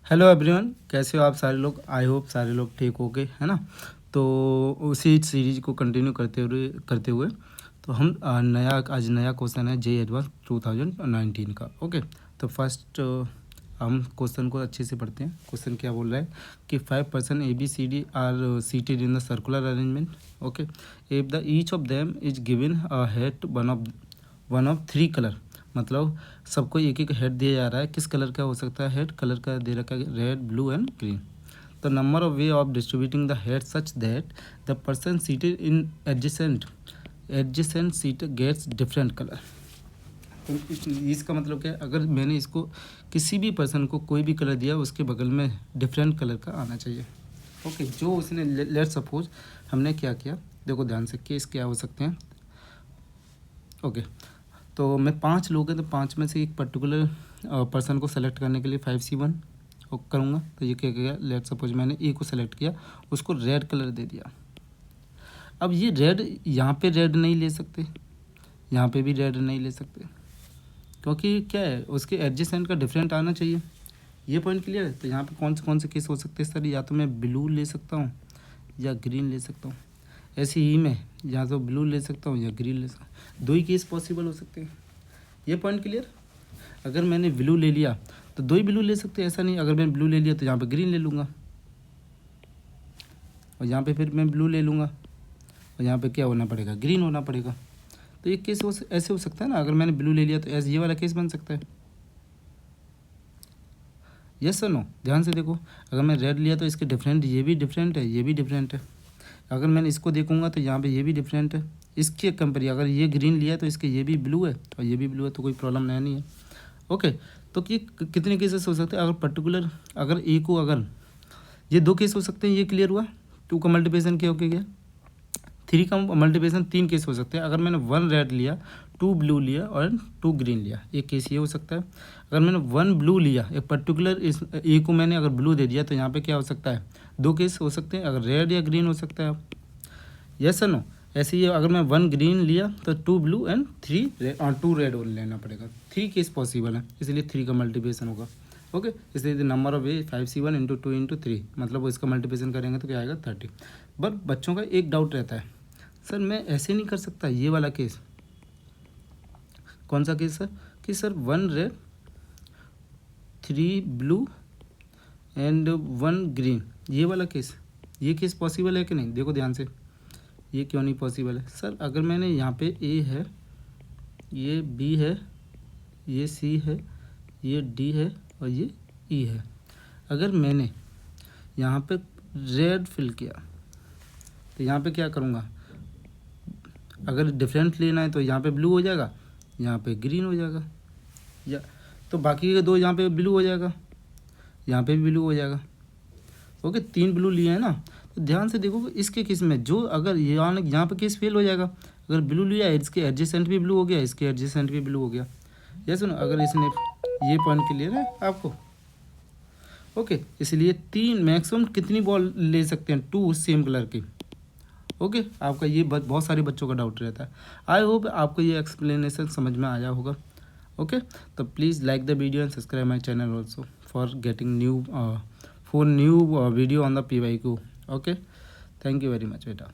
Hello everyone, कैसे हो आप सारे लोग। आई होप सारे लोग ठीक हो गए, है ना। तो उसी सीरीज को कंटिन्यू करते हुए तो हम आज नया क्वेश्चन है जे एडवांस 2019 का। ओके, तो फर्स्ट हम क्वेश्चन को अच्छे से पढ़ते हैं। क्वेश्चन क्या बोल रहा है कि 5% ABCD are seated in the circular arrangement. Okay, if the each of them is given a head one of 3 colour. मतलब सबको एक एक हेड दिया जा रहा है। किस कलर का हो सकता है हेड? कलर का दे रखा है red, blue and green. The number of way of distributing the head such that the person seated in adjacent seat gets different colour. तो इसका मतलब क्या है? अगर मैंने इसको किसी भी पर्सन को कोई भी कलर दिया, उसके बगल में डिफरेंट कलर का आना चाहिए। ओके, जो उसने लेट सपोज हमने क्या किया, देखो ध्यान से, केस क्या हो सकते हैं। ओके, तो मैं 5 लोग हैं, तो 5 में से एक पर्टिकुलर पर्सन को सेलेक्ट करने के लिए 5C1 करूँगा। तो ये क्या किया, लेट सपोज मैंने ए को सेलेक्ट किया, उसको रेड कलर दे दिया। अब ये रेड, यहाँ पे रेड नहीं ले सकते, यहाँ पे भी रेड नहीं ले सकते, क्योंकि क्या है, उसके एडजेसेंट का डिफरेंट आना चाहिए। ये पॉइंट क्लियर है। तो यहाँ पे कौन से केस हो सकते हैं सर? या तो मैं ब्लू ले सकता हूँ या ग्रीन ले सकता हूँ। ऐसे ही मैं या तो ब्लू ले सकता हूँ या ग्रीन ले सकता हूँ। दो ही केस पॉसिबल हो सकते हैं। ये पॉइंट क्लियर। अगर मैंने ब्लू ले लिया तो दो ही ब्लू ले सकते हैं, ऐसा नहीं। अगर मैंने ब्लू ले लिया तो यहाँ पे ग्रीन ले लूँगा, और यहाँ पे फिर मैं ब्लू ले लूँगा, और यहाँ पे क्या होना पड़ेगा, ग्रीन होना पड़ेगा। तो ये केस ऐसे हो सकता है ना। अगर मैंने ब्लू ले लिया तो ऐसे ये वाला केस बन सकता है। यस सर नो, ध्यान से देखो। अगर मैं रेड लिया तो इसके डिफरेंट, ये भी डिफरेंट है, ये भी डिफरेंट है। अगर मैंने इसको देखूंगा तो यहाँ पे ये भी डिफरेंट है। इसके कंपेयर अगर ये ग्रीन लिया तो इसके ये भी ब्लू है और ये भी ब्लू है, तो कोई प्रॉब्लम नहीं है। ओके, तो ये कितने केसेस हो सकते हैं? अगर पर्टिकुलर, अगर ए को, अगर ये 2 केस हो सकते हैं। ये क्लियर हुआ। 2 का मल्टीप्लिकेशन क्या हो गया, 3 का मल्टीप्लिकेशन 3 केस हो सकते हैं। अगर मैंने 1 रेड लिया, 2 ब्लू लिया और 2 ग्रीन लिया, एक केस ये हो सकता है। अगर मैंने 1 ब्लू लिया, एक पर्टिकुलर इस ए को मैंने अगर ब्लू दे दिया, तो यहाँ पे क्या हो सकता है, 2 केस हो सकते हैं। अगर रेड या ग्रीन हो सकता है। Yes sir no. ऐसे ही अगर मैं 1 ग्रीन लिया तो 2 ब्लू एंड 3 रेड और 2 रेड लेना पड़ेगा। 3 केस पॉसिबल है, इसलिए 3 का मल्टीप्लिकेशन होगा। ओके, इसलिए number of way 5C1 into 2 into 3, मतलब इसका मल्टीप्लिकेशन करेंगे तो क्या आएगा 30। बट बच्चों का एक डाउट रहता है, सर मैं ऐसे नहीं कर सकता ये वाला केस। कौन सा केस सर? कि sir 1 red 3 blue and 1 green, ये वाला केस, ये केस पॉसिबल है कि नहीं? देखो ध्यान से, ये क्यों नहीं पॉसिबल है सर? अगर मैंने यहाँ पे ए है, ये बी है, ये सी है, ये डी है और ये ई है। अगर मैंने यहाँ पे रेड फिल किया तो यहाँ पे क्या करूँगा, अगर डिफरेंट लेना है तो यहाँ पे ब्लू हो जाएगा, यहाँ पे ग्रीन हो जाएगा, या तो बाकी के 2 यहाँ पे ब्लू हो जाएगा, यहाँ पे भी ब्लू हो जाएगा। ओके, 3 ब्लू लिए हैं ना। तो ध्यान से देखो इसके केस में, जो अगर यहाँ पे केस फेल हो जाएगा। अगर ब्लू लिया, इसके एडजेसेंट भी ब्लू हो गया, इसके एडजेसेंट भी ब्लू हो गया। ये सुनो, अगर इसने, ये पॉइंट क्लियर है आपको? ओके, इसलिए 3 मैक्सिमम कितनी बॉल ले सकते हैं? 2 सेम कलर की। ओके, आपका ये बहुत सारे बच्चों का डाउट रहता है। आई होप आपको ये एक्सप्लेनेशन समझ में आया होगा। ओके, तो please like the video and subscribe my channel also for getting new video on the PYQ। Okay, thank you very much बेटा।